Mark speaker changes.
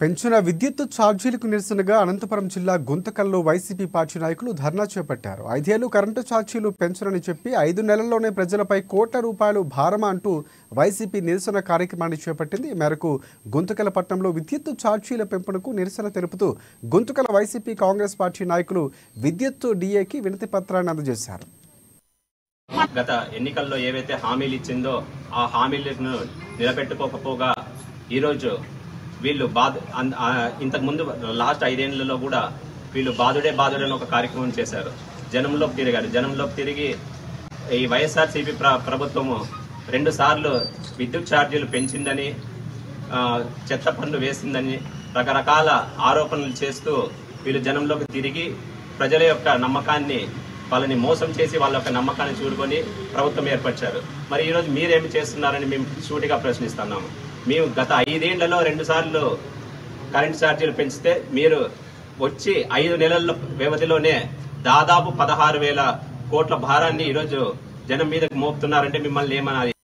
Speaker 1: పెంచిన విద్యుత్ ఛార్జీలకు నిరసనగా అనంతపురం జిల్లా గుంతకల్లో వైసీపీ పార్టీ నాయకులు ధర్నా చేపట్టారు. 5 ఏళ్లు కరెంటు ఛార్జీలు పెంచరని చెప్పి 5 నెలల్లోనే ప్రజలపై కోట్ల రూపాయలు భారమా అంటూ వైసీపీ నిరసన కార్యక్రమాన్ని చేపట్టింది. ఈ మేరకు గుంతకల పట్టణంలో విద్యుత్ ఛార్జీల పెంపునకు నిరసన తెలుపుతూ గుంతకల వైసీపీ కాంగ్రెస్ పార్టీ నాయకులు విద్యుత్ డీఏకి వినతి పత్రాన్ని అందజేశారు.
Speaker 2: గత ఎన్నికల్లో ఏవైతే హామీలు ఇచ్చిందో ఆ హామీలను నిలబెట్టుకోకపోగా ఈరోజు వీళ్ళు ఇంతకు ముందు లాస్ట్ 5 ఏళ్లలో కూడా వీళ్ళు బాధుడే అని ఒక కార్యక్రమం చేశారు. జనంలోకి తిరిగారు. జనంలోకి తిరిగి ఈ వైఎస్ఆర్సీపీ ప్రభుత్వము 2 సార్లు విద్యుత్ ఛార్జీలు పెంచిందని, చెత్త పన్ను వేసిందని రకరకాల ఆరోపణలు చేస్తూ వీళ్ళు జనంలోకి తిరిగి ప్రజల యొక్క నమ్మకాన్ని వాళ్ళని మోసం చేసి వాళ్ళ యొక్క నమ్మకాన్ని చూరుకొని ప్రభుత్వం ఏర్పరిచారు. మరి ఈరోజు మీరేమి చేస్తున్నారని మేము సూటిగా ప్రశ్నిస్తున్నాము. మేము గత 5 ఏళ్లలో 2 సార్లు కరెంట్ ఛార్జీలు పెంచితే మీరు వచ్చి 5 నెలల వ్యవధిలోనే దాదాపు 16,000 కోట్ల భారాన్ని ఈరోజు జనం మీదకి మోపుతున్నారంటే మిమ్మల్ని ఏమనాలి?